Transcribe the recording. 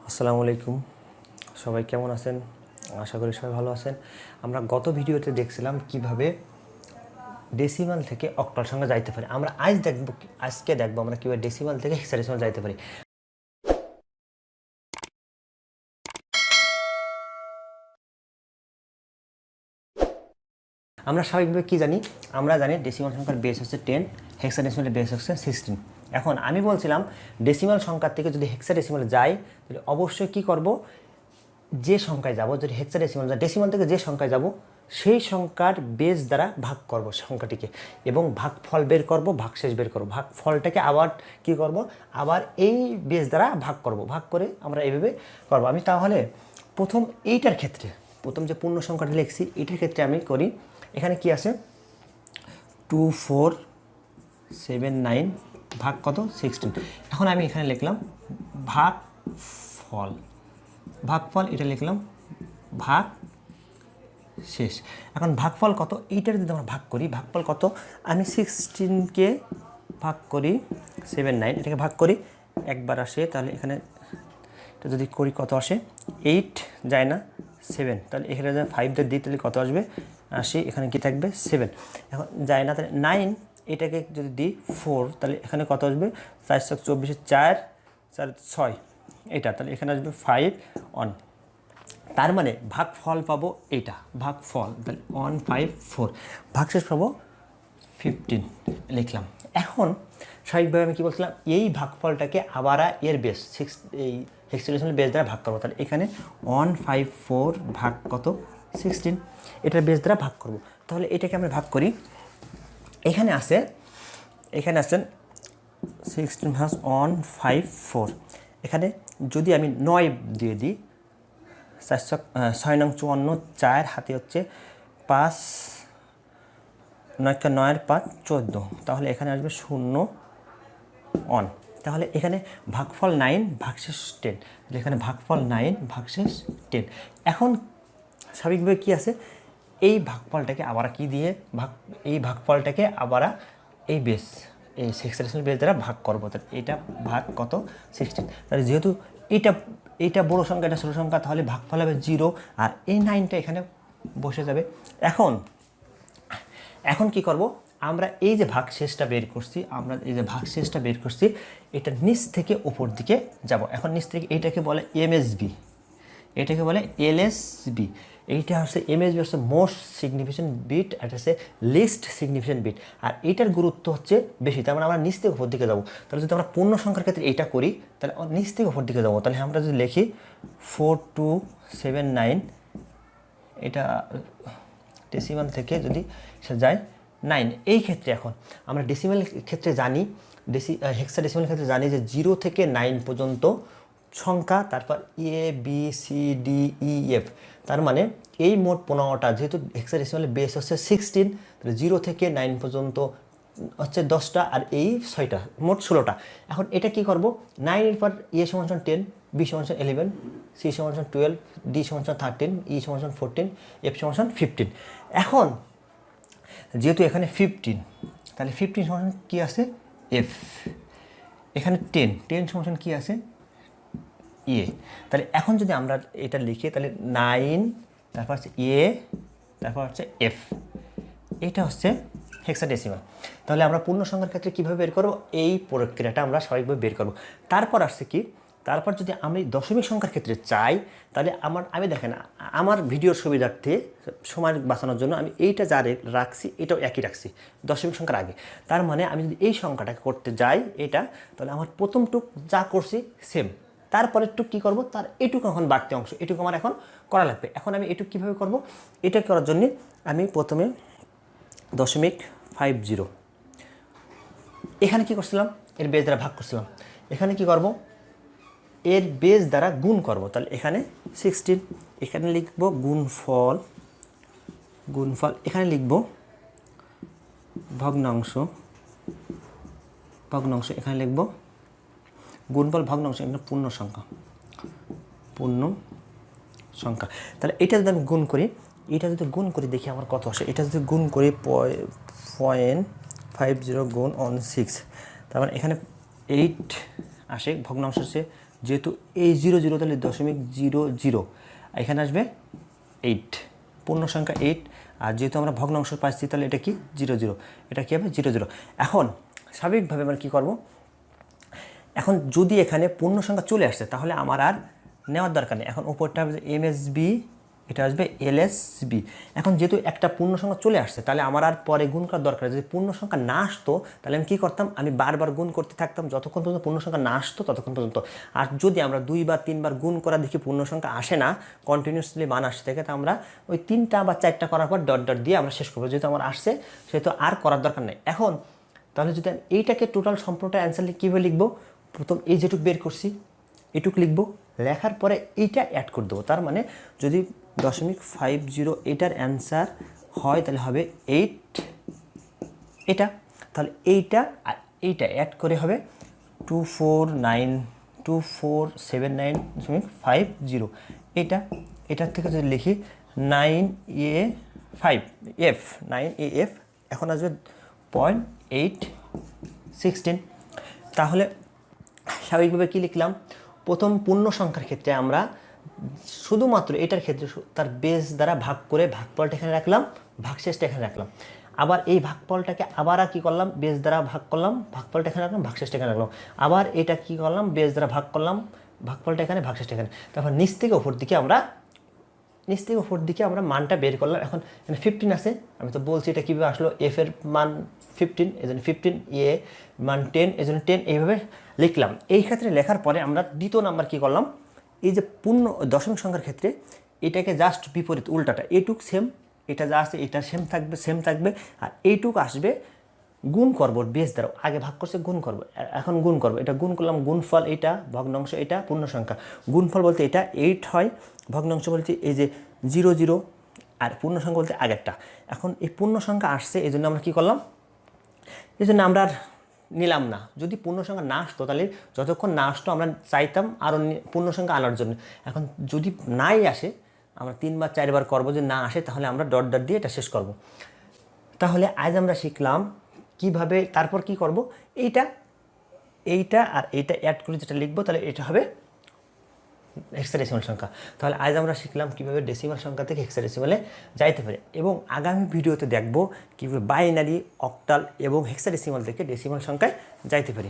আসসালামু আলাইকুম, সবাই কেমন আছেন? আশা করি সবাই ভালো আছেন। আমরা গত ভিডিওতে দেখছিলাম কিভাবে ডেসিমাল থেকে অক্টাল সংখ্যা যাইতে পারি। আমরা আজকে দেখব আমরা কিভাবে ডেসিমাল থেকে হেক্সাডেসিমাল যাইতে পারি। আমরা স্বাভাবিকভাবে কি জানি? আমরা জানি ডেসিমাল সংখ্যার বেস হচ্ছে 10, হেক্সাডেসিমালের বেস হচ্ছে 16। এখন আমি বলছিলাম ডেসিমাল সংখ্যার থেকে যদি হেক্সাডেসিমালে যাই তাহলে অবশ্যই কি করব, যে সংখ্যায় যাব, যদি হেক্সাডেসিমাল বা ডেসিমাল থেকে যে সংখ্যায় যাব সেই সংখ্যার বেস দ্বারা ভাগ করব সংখ্যাটিকে, এবং ভাগফল বের করব, ভাগশেষ বের করব। ভাগফলটাকে আবার কি করব, আবার এই বেস দ্বারা ভাগ করব, ভাগ করে আমরা এইভাবে করব। আমি তাহলে প্রথম যে পূর্ণ সংখ্যাটা লিখছি এটার ক্ষেত্রে আমি করি। এখানে কি আছে? 2479 ভাগ কত? 16। এখন আমি এখানে লিখলাম ভাগফল, এটা লিখলাম ভাগ শেষ। এখন ভাগফল কত? এইটার যদি আমরা ভাগ করি, ভাগফল কত? আমি 16কে ভাগ করি 79, এটাকে ভাগ করি একবার আসে, তাহলে এখানে এটা যদি করি কত আসে? 8 যায় না, 7, তাহলে এখানে যদি 5 দিয়ে দিই তাহলে কত আসবে? 80, এখানে কি থাকবে? 7। এখন যায় না, তাহলে 9, এটাকে যদি দিই 4, তাহলে এখানে কত আসবে? 424, 4 4 6, এটা, তাহলে এখানে আসবে 5 1। তার মানে ভাগফল পাবো এইটা, ভাগফল তাহলে 154, ভাগশেষ পাবো 15 লিখলাম। এখন স্বাভাবিকভাবে আমি কী বলছিলাম, এই ভাগফলটাকে আবার এর বেস এই হেক্সাডেসিমাল বেস দ্বারা ভাগ করবো। তাহলে এখানে 154 ভাগ কত? 16, এটার বেস দ্বারা ভাগ করব। তাহলে এটাকে আমরা ভাগ করি। এখানে আছেন 16 ভাগ 154, এখানে যদি আমি 9 দিয়ে দিই, 6 নং 54, 4 হাতে হচ্ছে 5, 9 5 14, তাহলে এখানে আসবে 0 1। তাহলে এখানে ভাগফল 9 ভাগশেষ 10, এখানে ভাগফল 9 ভাগশেষ 10। এখন স্বাভাবিকভাবে কি আছে, এই ভাগফলটাকে আবার কি দিয়ে এই ভাগফলটাকে আবার এই হেক্সাডেসিমাল বেস দ্বারা ভাগ করবো। তাহলে এটা ভাগ কত? 16। তাহলে যেহেতু এইটা বড় সংখ্যা, এটা ছোটো সংখ্যা, তাহলে ভাগফল হবে 0, আর এই 9টা এখানে বসে যাবে। এখন কি করব, আমরা এই যে ভাগশেষটা বের করছি, এটা নিচ থেকে উপর দিকে যাব। এখন নিচ থেকে এইটাকে বলে এমএসবি, এটাকে বলে এলএসবি। এইটা হচ্ছে এমএসবি হচ্ছে মোস্ট সিগনিফিকেন্ট বিট, এটা হচ্ছে লিস্ট সিগনিফিকেন্ট বিট, আর এইটার গুরুত্ব হচ্ছে বেশি। তার মানে আমরা নিচ থেকে উপর দিকে যাবো। তাহলে যদি আমরা পূর্ণ সংখ্যার ক্ষেত্রে এইটা করি তাহলে নিচ থেকে উপর দিকে যাবো। তাহলে আমরা যদি লিখি 4279, এটা ডেসিমাল থেকে যদি সে যায় 9, এই ক্ষেত্রে এখন আমরা ডেসিমাল ক্ষেত্রে জানি, হেক্সাডেসিমাল ক্ষেত্রে জানি যে 0 থেকে 9 পর্যন্ত সংখ্যা, তারপর A B C D E F. তার মানে এই মোট 15টা, যেহেতু হেক্সাডেসিমালের বেস হচ্ছে 16, তাহলে 0 থেকে 9 পর্যন্ত হচ্ছে 10টা, আর এই 6টা, মোট 16টা। এখন এটা কি করব, 9 এর পর এ সমান 10, বি সমান 11, সি সমান 12, ডি সমান 13, ই সমান 14, এফ সমান 15। এখন যেহেতু এখানে 15, তাহলে 15 সমান কী আছে? এফ। এখানে 10 সমান কী আছে? এ। তাহলে এখন যদি আমরা এটা লিখি তাহলে 9, তারপর হচ্ছে এ, তারপর হচ্ছে এফ, এটা হচ্ছে হেক্সাডেসিমাল। তাহলে আমরা পূর্ণ সংখ্যার ক্ষেত্রে কীভাবে বের করব, এই প্রক্রিয়াটা আমরা স্বাভাবিকভাবে বের করব। তারপর আসছে কি, তারপর যদি আমি দশমিক সংখ্যার ক্ষেত্রে চাই, তাহলে আমি দেখেন আমার ভিডিওর সুবিধার্থে সময় বাঁচানোর জন্য আমি এইটা যা রাখছি এটাও একই রাখছি দশমিক সংখ্যার আগে। তার মানে আমি যদি এই সংখ্যাটাকে করতে যাই এটা, তাহলে আমার প্রথমটুক যা করছি সেম, তারপরে টুক কী করবো, তার এটুকু এখন বাড়তি অংশ, এটুকু আমার এখন করা লাগবে। এখন আমি এটুকু কীভাবে করব, এটা করার জন্য আমি প্রথমে 0.50, এখানে কি করছিলাম, এর বেস দ্বারা ভাগ করছিলাম। এখানে কি করব, এর বেস দ্বারা গুণ করব। তাহলে এখানে 16, এখানে লিখব গুণফল, এখানে লিখব ভগ্নাংশ, এখানে লিখব গুণফল ভগ্নাংশ, এখানে পূর্ণ সংখ্যা। তাহলে এটা যদি আমি গুণ করি, দেখি আমার কত আসে। এটা যদি গুণ করি 0.50 গুণ 16, তার মানে এখানে 8 আসে, ভগ্নাংশ হচ্ছে যেহেতু এই 0 0 তাহলে 0.00 এখানে আসবে 8, পূর্ণ সংখ্যা 8, আর যেহেতু আমরা ভগ্নাংশ পাচ্ছি তাহলে এটা কি 0 0, এটা কী হবে 0 0। এখন স্বাভাবিকভাবে আমরা কী করব, এখন যদি এখানে পূর্ণ সংখ্যা চলে আসছে তাহলে আমার আর নেওয়ার দরকার নেই। এখন উপরটা হবে এমএসবি, এটা আসবে এলএসবি। এখন যেহেতু একটা পূর্ণ সংখ্যা চলে আসছে তাহলে আমার আর পরে গুণ করার দরকার। যদি পূর্ণ সংখ্যা না আসতো তাহলে আমি কী করতাম, আমি বারবার গুণ করতে থাকতাম যতক্ষণ পর্যন্ত পূর্ণ সংখ্যা না আসতো ততক্ষণ পর্যন্ত। আর যদি আমরা 2 বার 3 বার গুণ করা দেখি পূর্ণ সংখ্যা আসে না, কন্টিনিউসলি মান আসতে থাকে, তা আমরা ওই 3টা বা 4টা করার পর ডট ডট দিয়ে আমরা শেষ করবো। যেহেতু আমার আসছে সেহেতু আর করার দরকার নেই। এখন তাহলে যদি আমি এইটাকে টোটাল সম্পূর্ণটা অ্যান্সার কীভাবে লিখবো, প্রথম এই যেটুকু বের করছি এটুকু লিখবো, লেখার পরে এইটা অ্যাড করে দেবো। তার মানে যদি 0.50 এটার অ্যান্সার হয় তাহলে হবে 8 এটা, তাহলে এইটা আর এইটা অ্যাড করে হবে 247.9 এটা, এটার থেকে যদি লিখি 9A5F, 9AF এখন আসবে 0.816। তাহলে স্বাভাবিকভাবে কী লিখলাম, প্রথম পূর্ণ সংখ্যার ক্ষেত্রে আমরা শুধুমাত্র এটার ক্ষেত্রে তার বেস দ্বারা ভাগ করে ভাগফলটা এখানে রাখলাম, ভাগশেষটা এখানে রাখলাম। আবার এই ভাগফলটাকে আবার কী করলাম, বেস দ্বারা ভাগ করলাম, ভাগফলটা এখানে রাখলাম, ভাগশেষটা এখানে রাখলাম। আবার এটা কী করলাম, বেস দ্বারা ভাগ করলাম, ভাগফলটা এখানে, ভাগশেষটা এখানে। তারপর নিচ থেকে ওপর দিকে আমরা মানটা বের করলাম। এখন এখানে 15 আছে, আমি তো বলছি এটা কীভাবে আসলো, এফ এর মান 15 এই জন্য 15, এ মান 10 এই জন্য 10, এইভাবে লিখলাম। এই ক্ষেত্রে লেখার পরে আমরা দ্বিতীয় নাম্বার কী করলাম, এই যে পূর্ণ দশমিক সংখ্যার ক্ষেত্রে এটাকে জাস্ট বিপরীত উল্টাটা, এইটুক সেম, এটা যা আছে এটা সেম থাকবে, আর এইটুক আসবে গুণ করবো বেস দ্বারা, আগে ভাগ করছে গুণ করবো, এখন গুণ করবো, এটা গুণ করলাম, গুণফল এটা, ভগ্নাংশ এটা, পূর্ণ সংখ্যা। গুণফল বলতে এটা 8 হয়, ভগ্নাংশ বলতে এই যে 0 0, আর পূর্ণ সংখ্যা বলতে আগেরটা। এখন এই পূর্ণ সংখ্যা আসছে এই জন্য আমরা কী করলাম, এই জন্য আমরা আর নিলাম না। যদি পূর্ণ সংখ্যা না আসতো তাহলে যতক্ষণ না আসতো আমরা চাইতাম আরও পূর্ণ সংখ্যা আনার জন্য। এখন যদি নাই আসে আমরা 3 বার 4 বার করবো, যদি না আসে তাহলে আমরা ডট ডট দিয়ে এটা শেষ করব। তাহলে আজ আমরা শিখলাম কিভাবে, তারপর কি করব, এইটা আর এইটা অ্যাড করে যেটা লিখবো তাহলে এটা হবে হেক্সাডেসিমাল সংখ্যা। তাহলে আজ আমরা শিখলাম কীভাবে ডেসিমাল সংখ্যা থেকে হেক্সাডেসিমালে যাইতে পারে, এবং আগামী ভিডিওতে দেখব কীভাবে বাইনারি, অক্টাল এবং হেক্সাডেসিমাল থেকে ডেসিমাল সংখ্যায় যাইতে পারে।